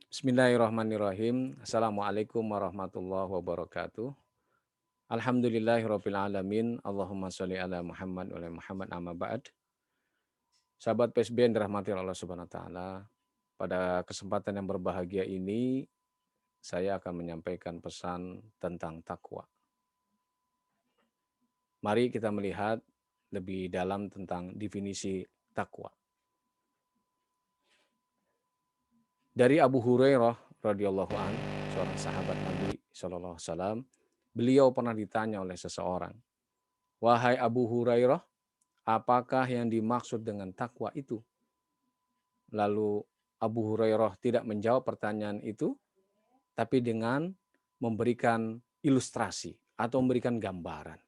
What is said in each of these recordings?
Bismillahirrahmanirrahim. Assalamualaikum warahmatullahi wabarakatuh. Alhamdulillahirabbil alamin. Allahumma sholli ala Muhammad wa ala Muhammad amma ba'd. Sahabat PSB yang dirahmati Allah Subhanahu wa taala, pada kesempatan yang berbahagia ini saya akan menyampaikan pesan tentang takwa. Mari kita melihat lebih dalam tentang definisi takwa. Dari Abu Hurairah radhiyallahu an, seorang sahabat Nabi sallallahu alaihi wasallam, beliau pernah ditanya oleh seseorang, "Wahai Abu Hurairah, apakah yang dimaksud dengan takwa itu?" Lalu Abu Hurairah tidak menjawab pertanyaan itu, tapi dengan memberikan ilustrasi atau memberikan gambaran.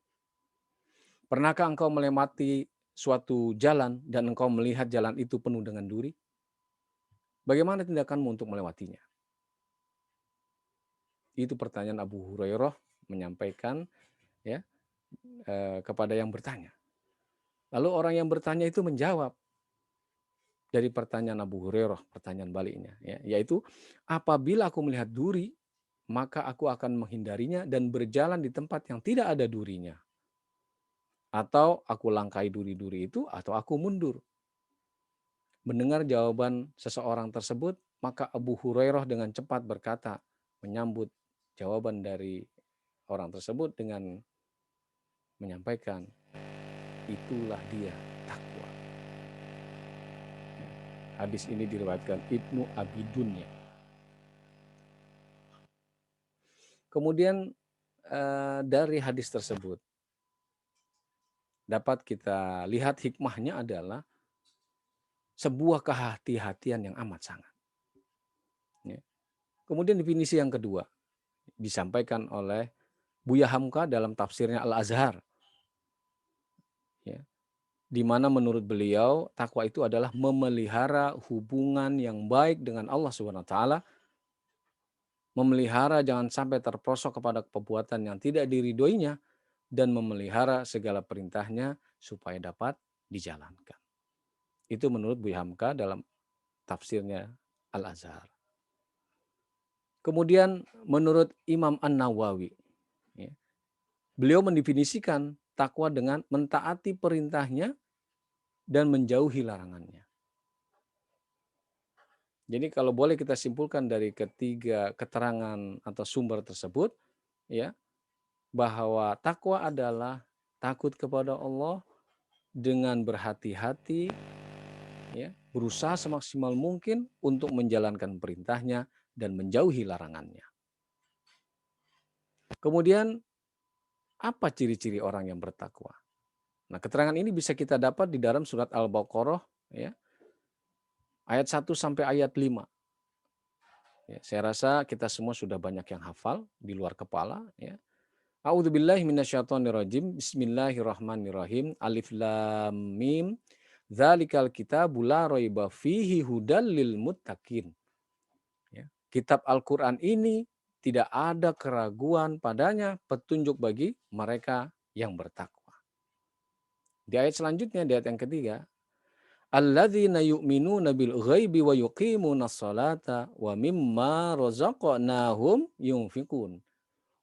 Pernahkah engkau melewati suatu jalan dan engkau melihat jalan itu penuh dengan duri? Bagaimana tindakanmu untuk melewatinya? Itu pertanyaan Abu Hurairah menyampaikan ya kepada yang bertanya. Lalu orang yang bertanya itu menjawab dari pertanyaan Abu Hurairah, pertanyaan baliknya, ya, yaitu apabila aku melihat duri, maka aku akan menghindarinya dan berjalan di tempat yang tidak ada durinya. Atau aku langkai duri-duri itu, atau aku mundur. Mendengar jawaban seseorang tersebut, maka Abu Hurairah dengan cepat berkata, menyambut jawaban dari orang tersebut dengan menyampaikan, itulah dia takwa. Hadis ini diriwayatkan Ibnu Abi Dunya. Kemudian dari hadis tersebut dapat kita lihat hikmahnya adalah sebuah kehati-hatian yang amat sangat. Ya. Kemudian definisi yang kedua disampaikan oleh Buya Hamka dalam tafsirnya Al-Azhar. Ya. Di mana menurut beliau takwa itu adalah memelihara hubungan yang baik dengan Allah Subhanahu wa taala, memelihara jangan sampai terprosok kepada perbuatan yang tidak diridhoinya, dan memelihara segala perintahnya supaya dapat dijalankan. Itu menurut Buya Hamka dalam tafsirnya Al-Azhar. Kemudian menurut Imam An-Nawawi, ya, beliau mendefinisikan takwa dengan mentaati perintahnya dan menjauhi larangannya. Jadi kalau boleh kita simpulkan dari ketiga keterangan atau sumber tersebut, ya, bahwa takwa adalah takut kepada Allah dengan berhati-hati, ya, berusaha semaksimal mungkin untuk menjalankan perintahnya dan menjauhi larangannya. Kemudian apa ciri-ciri orang yang bertakwa? Nah, keterangan ini bisa kita dapat di dalam surat Al-Baqarah, ya, ayat 1 sampai ayat 5. Ya, saya rasa kita semua sudah banyak yang hafal di luar kepala, ya. A'udzubillahi minasyaitonirrajim. Bismillahirrahmanirrahim. Alif lam mim. Dzalikal kitabu la raiba fihi hudal lil muttaqin. Ya. Kitab Al-Qur'an ini tidak ada keraguan padanya, petunjuk bagi mereka yang bertakwa. Di ayat selanjutnya, di ayat yang ketiga, alladzina yu'minuna bil ghaibi wa yuqimunas sholata wa mimma razaqnahum yunfiqun.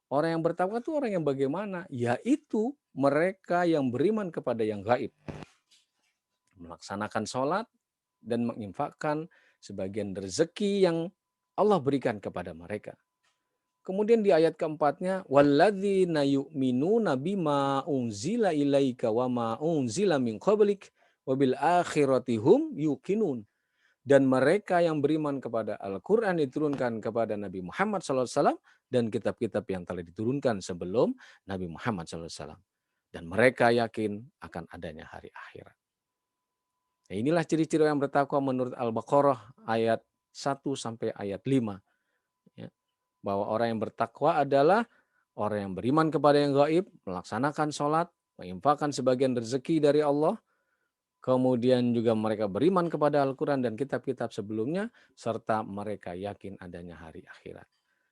Orang yang bertakwa itu orang yang bagaimana? Yaitu mereka yang beriman kepada yang gaib, melaksanakan sholat dan menginfakkan sebagian rezeki yang Allah berikan kepada mereka. Kemudian di ayat keempatnya, walladzina yu'minuna bima unzila ilaika wa ma unzila min qablik wa bil akhirati hum yuqinun. Dan mereka yang beriman kepada Al-Quran diturunkan kepada Nabi Muhammad SAW dan kitab-kitab yang telah diturunkan sebelum Nabi Muhammad SAW. Dan mereka yakin akan adanya hari akhirat. Nah, inilah ciri-ciri yang bertakwa menurut Al-Baqarah ayat 1 sampai ayat 5. Ya, bahwa orang yang bertakwa adalah orang yang beriman kepada yang gaib, melaksanakan sholat, menginfakkan sebagian rezeki dari Allah, kemudian juga mereka beriman kepada Al-Quran dan kitab-kitab sebelumnya, serta mereka yakin adanya hari akhirat.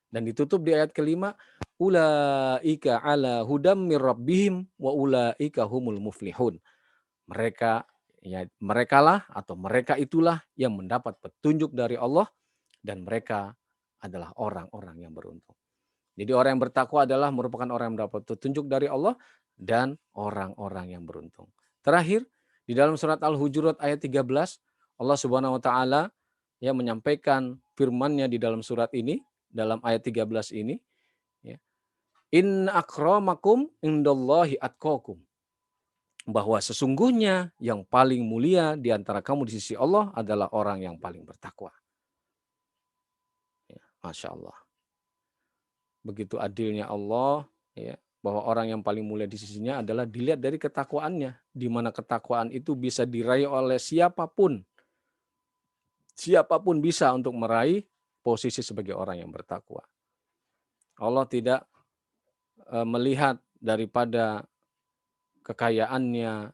Dan ditutup di ayat kelima, ulaika ala hudam mir rabbihim wa ulaika humul muflihun. Mereka, ya, merekalah atau mereka itulah yang mendapat petunjuk dari Allah dan mereka adalah orang-orang yang beruntung. Jadi orang yang bertakwa adalah merupakan orang yang mendapat petunjuk dari Allah dan orang-orang yang beruntung. Terakhir, di dalam surat Al-Hujurat ayat 13, Allah Subhanahu wa taala ya menyampaikan firman-Nya di dalam surat ini, dalam ayat 13 ini, ya. Inna akramakum indallahi atqakum. Bahwa sesungguhnya yang paling mulia di antara kamu di sisi Allah adalah orang yang paling bertakwa. Ya, Masya Allah. Begitu adilnya Allah, ya, bahwa orang yang paling mulia di sisinya adalah dilihat dari ketakwaannya, di mana ketakwaan itu bisa diraih oleh siapapun. Siapapun bisa untuk meraih posisi sebagai orang yang bertakwa. Allah tidak melihat daripada kekayaannya,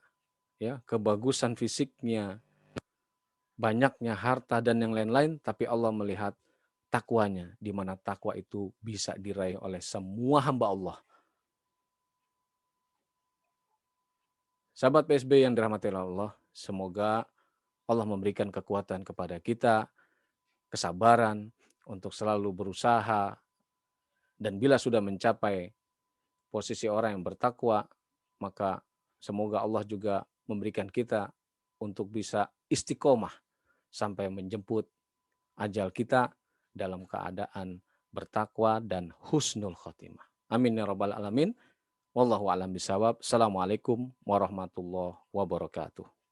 ya, kebagusan fisiknya, banyaknya harta dan yang lain-lain, tapi Allah melihat takwanya, di mana takwa itu bisa diraih oleh semua hamba Allah. Sahabat PSB yang dirahmati Allah, semoga Allah memberikan kekuatan kepada kita, kesabaran untuk selalu berusaha, dan bila sudah mencapai posisi orang yang bertakwa, maka semoga Allah juga memberikan kita untuk bisa istiqomah sampai menjemput ajal kita dalam keadaan bertakwa dan husnul khotimah. Amin ya rabbal alamin. Wallahu a'lam bishawab. Assalamualaikum warahmatullahi wabarakatuh.